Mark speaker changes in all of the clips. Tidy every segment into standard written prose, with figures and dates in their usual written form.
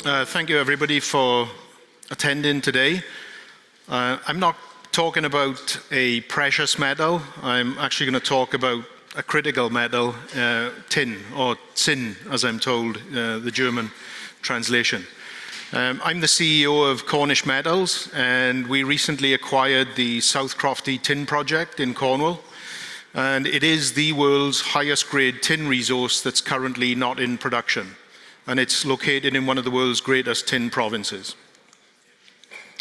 Speaker 1: Thank you everybody for attending today. I'm not talking about a precious metal. I'm actually going to talk about a critical metal, tin, or Zinn, as I'm told, the German translation. I'm the CEO of Cornish Metals, and we recently acquired the South Crofty tin project in Cornwall. And it is the world's highest grade tin resource that's currently not in production. And it's located in one of the world's greatest tin provinces.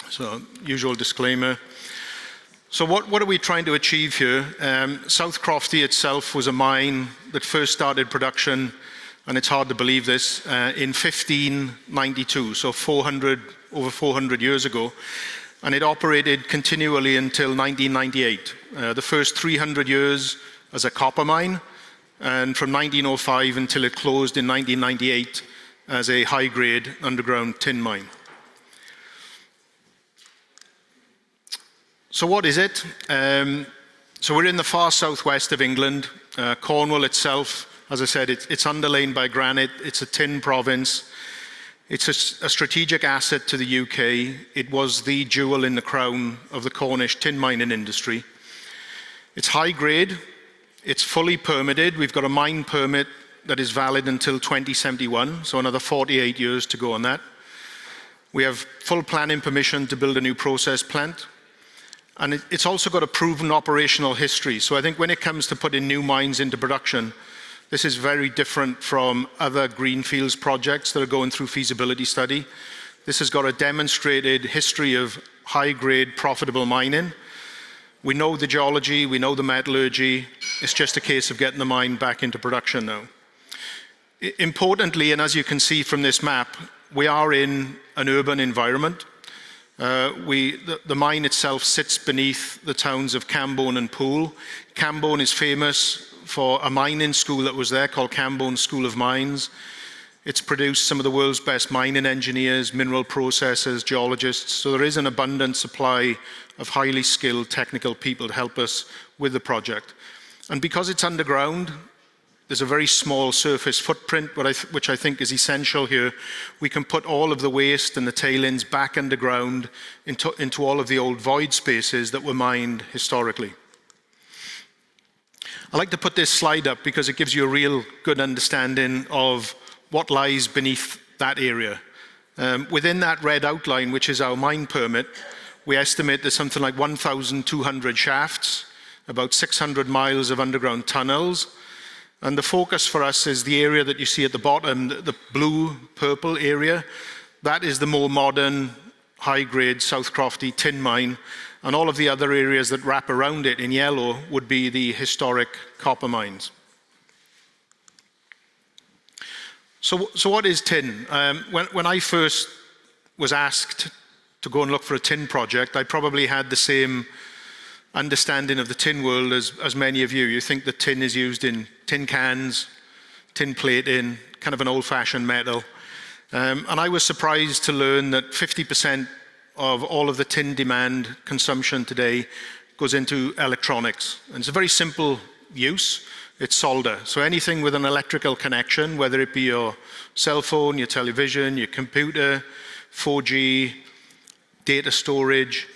Speaker 1: So, usual disclaimer. So what are we trying to achieve here? South Crofty itself was a mine that first started production, and it's hard to believe this, in 1592, so over 400 years ago. And it operated continually until 1998. The first 300 years as a copper mine, and from 1905 until it closed in 1998 as a high-grade underground tin mine. So what is it? So we're in the far southwest of England. Cornwall itself, as I said, it's underlain by granite. It's a tin province. It's a strategic asset to the UK. It was the jewel in the crown of the Cornish tin mining industry. It's high grade. It's fully permitted. We've got a mine permit that is valid until 2071, so another 48 years to go on that. We have full planning permission to build a new process plant. And it's also got a proven operational history. So I think when it comes to putting new mines into production, this is very different from other greenfields projects that are going through feasibility study. This has got a demonstrated history of high-grade, profitable mining. We know the geology, we know the metallurgy. It's just a case of getting the mine back into production now. Importantly, and as you can see from this map, we are in an urban environment. The mine itself sits beneath the towns of Camborne and Poole. Camborne is famous for a mining school that was there called Camborne School of Mines. It's produced some of the world's best mining engineers, mineral processors, geologists. So there is an abundant supply of highly skilled technical people to help us with the project. And because it's underground, there's a very small surface footprint, which I think is essential here. We can put all of the waste and the tailings back underground into all of the old void spaces that were mined historically. I like to put this slide up because it gives you a real good understanding of what lies beneath that area. Within that red outline, which is our mine permit, we estimate there's something like 1,200 shafts, about 600 miles of underground tunnels. And the focus for us is the area that you see at the bottom, the blue-purple area. That is the more modern, high-grade South Crofty tin mine. And all of the other areas that wrap around it in yellow would be the historic copper mines. So what is tin? When I first was asked to go and look for a tin project, I probably had the same understanding of the tin world as many of you. You think that tin is used in tin cans, tin plating, kind of an old-fashioned metal. And I was surprised to learn that 50% of all of the tin demand consumption today goes into electronics. And it's a very simple use. It's solder. So anything with an electrical connection, whether it be your cell phone, your television, your computer, 4G, data storage,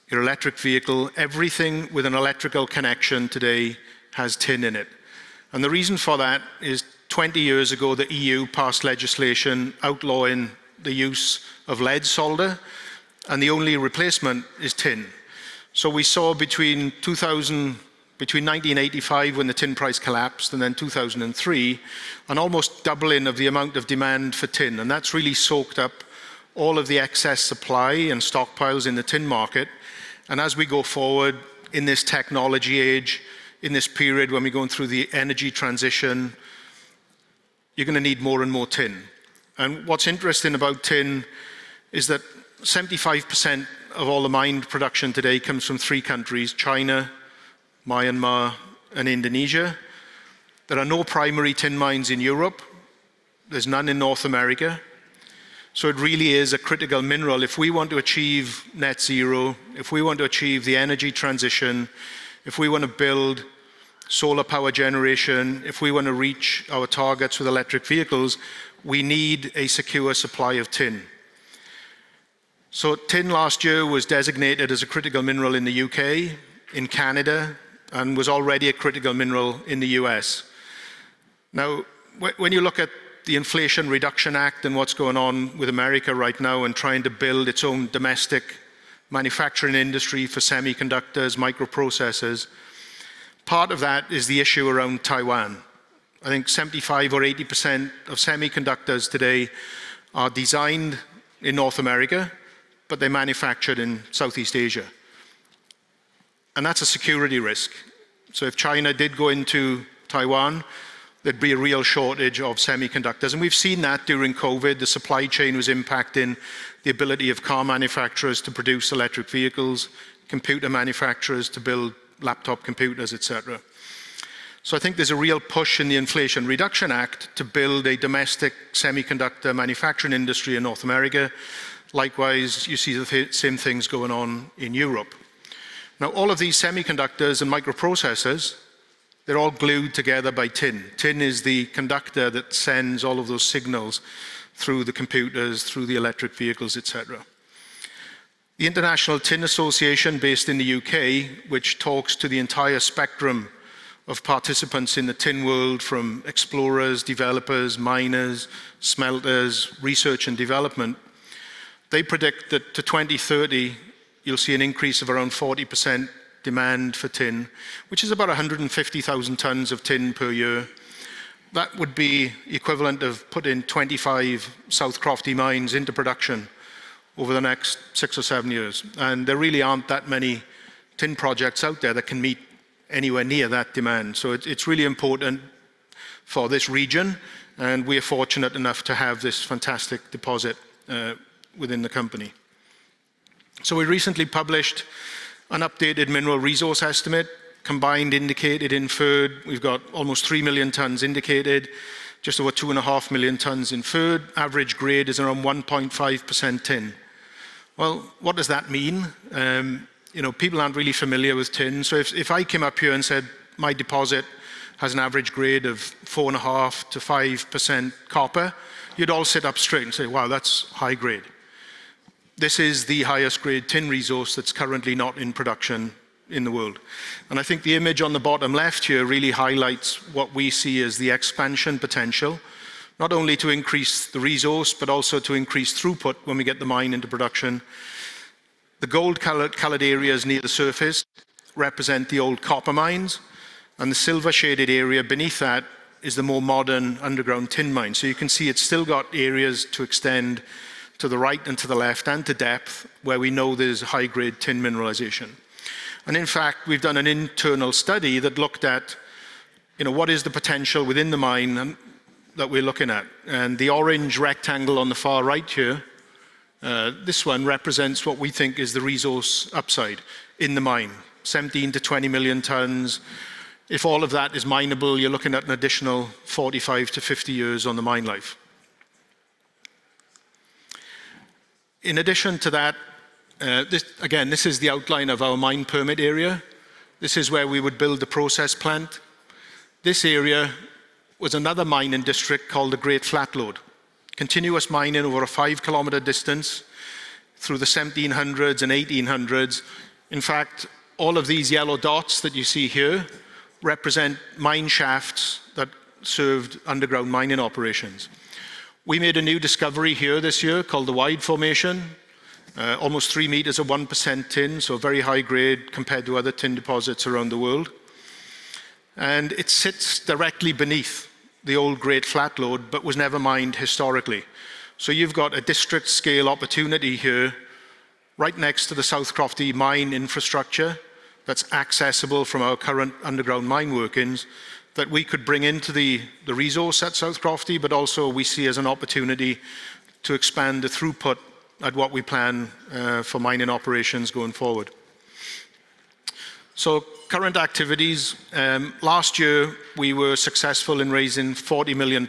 Speaker 1: your electric vehicle, everything with an electrical connection today has tin in it. And the reason for that is 20 years ago, the EU passed legislation outlawing the use of lead solder, and the only replacement is tin. So we saw between 1985, when the tin price collapsed, and then 2003, an almost doubling of the amount of demand for tin. And that's really soaked up all of the excess supply and stockpiles in the tin market. And as we go forward in this technology age, in this period when we're going through the energy transition, you're going to need more and more tin. And what's interesting about tin is that 75% of all the mined production today comes from 3 countries, China, Myanmar, and Indonesia. There are no primary tin mines in Europe. There's none in North America. So it really is a critical mineral. If we want to achieve net zero, if we want to achieve the energy transition, if we want to build solar power generation, if we want to reach our targets with electric vehicles, we need a secure supply of tin. So tin last year was designated as a critical mineral in the UK, in Canada, and was already a critical mineral in the US. Now, when you look at the Inflation Reduction Act and what's going on with America right now and trying to build its own domestic manufacturing industry for semiconductors, microprocessors, part of that is the issue around Taiwan. I think 75 or 80% of semiconductors today are designed in North America, but they're manufactured in Southeast Asia. And that's a security risk. So if China did go into Taiwan, there'd be a real shortage of semiconductors. And we've seen that during COVID. The supply chain was impacting the ability of car manufacturers to produce electric vehicles, computer manufacturers to build laptop computers, etc. So I think there's a real push in the Inflation Reduction Act to build a domestic semiconductor manufacturing industry in North America. Likewise, you see the same things going on in Europe. Now, all of these semiconductors and microprocessors, they're all glued together by tin. Tin is the conductor that sends all of those signals through the computers, through the electric vehicles, etc. The International Tin Association, based in the UK, which talks to the entire spectrum of participants in the tin world, from explorers, developers, miners, smelters, research and development, they predict that to 2030, you'll see an increase of around 40% demand for tin, which is about 150,000 tons of tin per year. That would be equivalent of putting 25 South Crofty mines into production over the next 6 or 7 years. And there really aren't that many tin projects out there that can meet anywhere near that demand. So it's really important for this region, and we are fortunate enough to have this fantastic deposit within the company. So we recently published an updated mineral resource estimate, combined indicated, inferred. We've got almost 3 million tons indicated, just over 2.5 million tons inferred. Average grade is around 1.5% tin. Well, what does that mean? People aren't really familiar with tin. So if I came up here and said my deposit has an average grade of 4.5 to 5% copper, you'd all sit up straight and say, wow, that's high grade. This is the highest grade tin resource that's currently not in production in the world. And I think the image on the bottom left here really highlights what we see as the expansion potential, not only to increase the resource, but also to increase throughput when we get the mine into production. The gold-colored areas near the surface represent the old copper mines, and the silver shaded area beneath that is the more modern underground tin mine. So you can see it's still got areas to extend to the right and to the left and to depth where we know there's high-grade tin mineralization. And in fact, we've done an internal study that looked at, what is the potential within the mine that we're looking at. And the orange rectangle on the far right here, this one represents what we think is the resource upside in the mine, 17 to 20 million tons. If all of that is mineable, you're looking at an additional 45 to 50 years on the mine life. In addition to that, this is the outline of our mine permit area. This is where we would build the process plant. This area was another mining district called the Great Flatlode. Continuous mining over a 5-kilometer distance through the 1700s and 1800s. In fact, all of these yellow dots that you see here represent mine shafts that served underground mining operations. We made a new discovery here this year called the Wide Formation, almost 3 meters of 1% tin, so very high grade compared to other tin deposits around the world. And it sits directly beneath the old Great Flatlode, but was never mined historically. So you've got a district scale opportunity here, right next to the South Crofty mine infrastructure that's accessible from our current underground mine workings, that we could bring into the resource at South Crofty, but also we see as an opportunity to expand the throughput at what we plan for mining operations going forward. So current activities, last year we were successful in raising £40 million,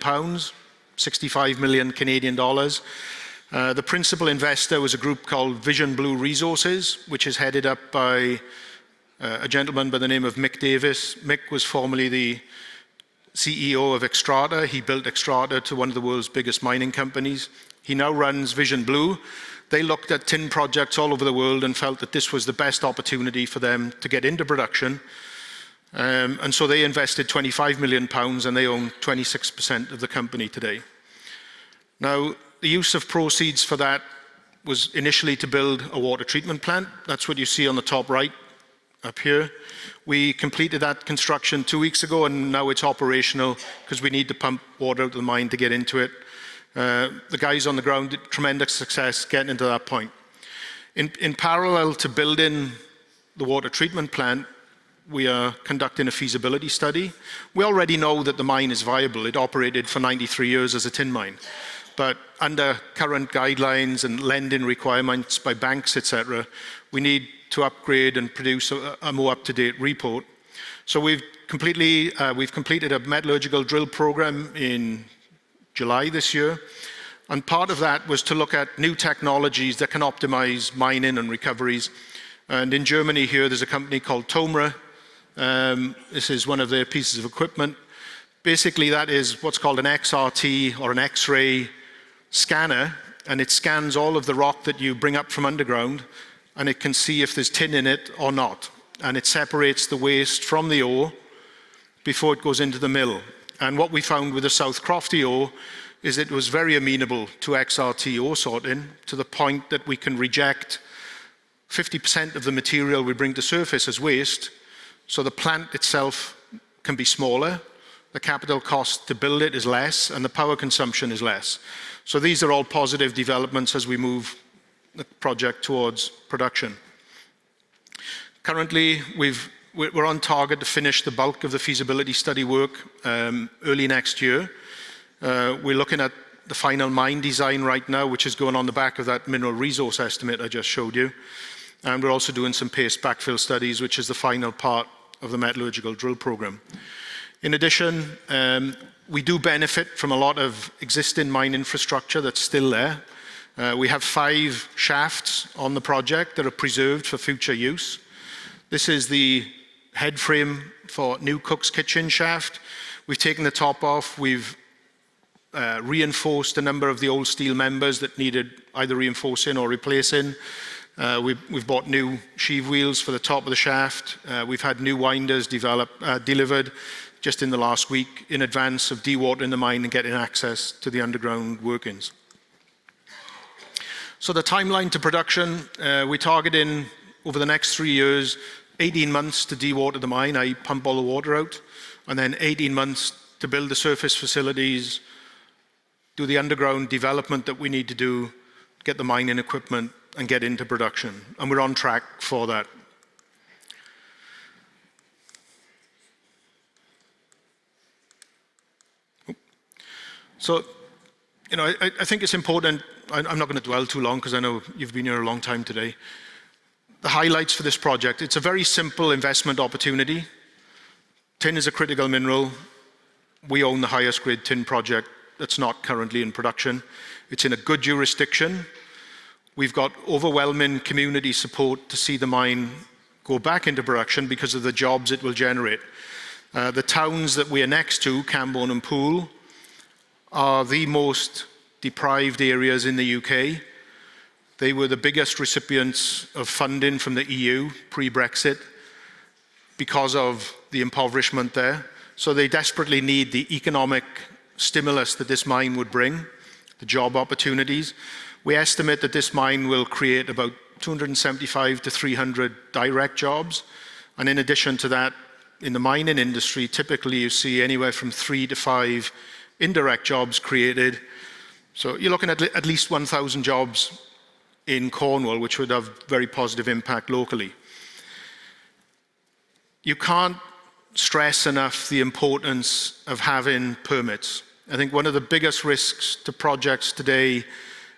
Speaker 1: 65 million Canadian dollars. The principal investor was a group called Vision Blue Resources, which is headed up by a gentleman by the name of Mick Davis. Mick was formerly the CEO of Xstrata. He built Xstrata to one of the world's biggest mining companies. He now runs Vision Blue. They looked at tin projects all over the world and felt that this was the best opportunity for them to get into production. And so they invested £25 million and they own 26% of the company today. Now, the use of proceeds for that was initially to build a water treatment plant. That's what you see on the top right up here. We completed that construction 2 weeks ago and now it's operational because we need to pump water out of the mine to get into it. The guys on the ground did tremendous success getting into that point. In parallel to building the water treatment plant, we are conducting a feasibility study. We already know that the mine is viable. It operated for 93 years as a tin mine. But under current guidelines and lending requirements by banks, etc., we need to upgrade and produce a more up-to-date report. So we've completed a metallurgical drill program in July this year. And part of that was to look at new technologies that can optimize mining and recoveries. And in Germany here, there's a company called Tomra. This is one of their pieces of equipment. Basically, that is what's called an XRT or an X-ray scanner, and it scans all of the rock that you bring up from underground, and it can see if there's tin in it or not. And it separates the waste from the ore before it goes into the mill. And what we found with the South Crofty ore is it was very amenable to XRT ore sorting to the point that we can reject 50% of the material we bring to surface as waste. So the plant itself can be smaller, the capital cost to build it is less, and the power consumption is less. So these are all positive developments as we move the project towards production. Currently, we're on target to finish the bulk of the feasibility study work early next year. We're looking at the final mine design right now, which is going on the back of that mineral resource estimate I just showed you. And we're also doing some paste backfill studies, which is the final part of the metallurgical drill program. In addition, we do benefit from a lot of existing mine infrastructure that's still there. We have 5 shafts on the project that are preserved for future use. This is the head frame for new cook's kitchen shaft. We've taken the top off. We've reinforced a number of the old steel members that needed either reinforcing or replacing. We've bought new sheave wheels for the top of the shaft. We've had new winders delivered just in the last week in advance of dewatering the mine and getting access to the underground workings. So the timeline to production, we're targeting over the next 3 years, 18 months to dewater the mine, i.e. pump all the water out, and then 18 months to build the surface facilities, do the underground development that we need to do, get the mining equipment, and get into production. And we're on track for that. So, I think it's important. I'm not going to dwell too long because I know you've been here a long time today. The highlights for this project, it's a very simple investment opportunity. Tin is a critical mineral. We own the highest grade tin project that's not currently in production. It's in a good jurisdiction. We've got overwhelming community support to see the mine go back into production because of the jobs it will generate. The towns that we are next to, Camborne and Poole, are the most deprived areas in the UK. They were the biggest recipients of funding from the EU pre-Brexit because of the impoverishment there. So they desperately need the economic stimulus that this mine would bring, the job opportunities. We estimate that this mine will create about 275 to 300 direct jobs. And in addition to that, in the mining industry, typically you see anywhere from 3 to 5 indirect jobs created. So you're looking at least 1,000 jobs in Cornwall, which would have very positive impact locally. You can't stress enough the importance of having permits. I think one of the biggest risks to projects today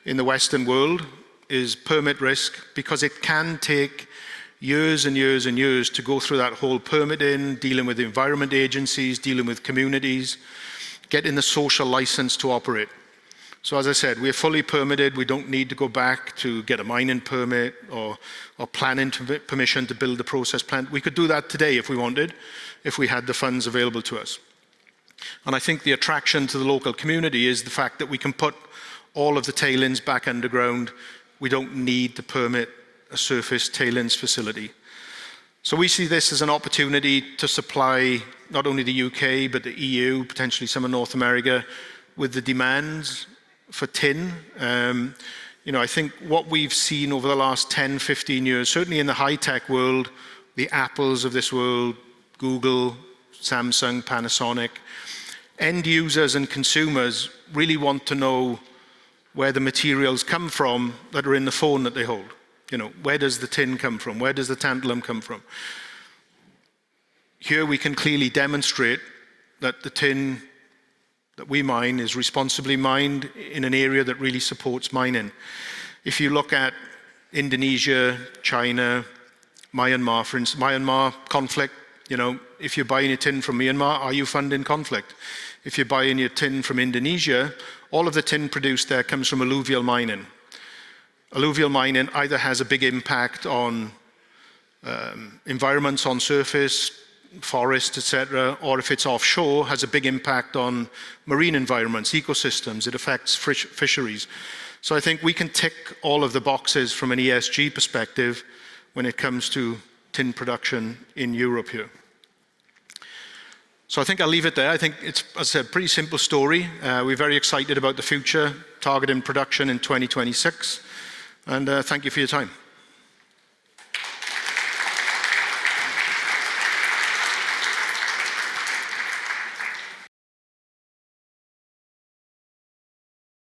Speaker 1: in the Western world is permit risk, because it can take years and years and years to go through that whole permitting, dealing with environment agencies, dealing with communities, getting the social license to operate. So as I said, we're fully permitted. We don't need to go back to get a mining permit or planning permission to build the process plant. We could do that today if we wanted, if we had the funds available to us. And I think the attraction to the local community is the fact that we can put all of the tailings back underground. We don't need to permit a surface tailings facility. So we see this as an opportunity to supply not only the UK, but the EU, potentially some of North America, with the demands for tin. I think what we've seen over the last 10, 15 years, certainly in the high-tech world, the Apples of this world, Google, Samsung, Panasonic, end users and consumers really want to know where the materials come from that are in the phone that they hold. Where does the tin come from? Where does the tantalum come from? Here we can clearly demonstrate that the tin that we mine is responsibly mined in an area that really supports mining. If you look at Indonesia, China, Myanmar, for instance, Myanmar conflict, if you're buying your tin from Myanmar, are you funding conflict? If you're buying your tin from Indonesia, all of the tin produced there comes from alluvial mining. Alluvial mining either has a big impact on environments on surface, forests, etc., or if it's offshore, has a big impact on marine environments, ecosystems. It affects fisheries. So I think we can tick all of the boxes from an ESG perspective when it comes to tin production in Europe here. So I think I'll leave it there. I think it's, as I said, a pretty simple story. We're very excited about the future, targeting production in 2026. And thank you for your time.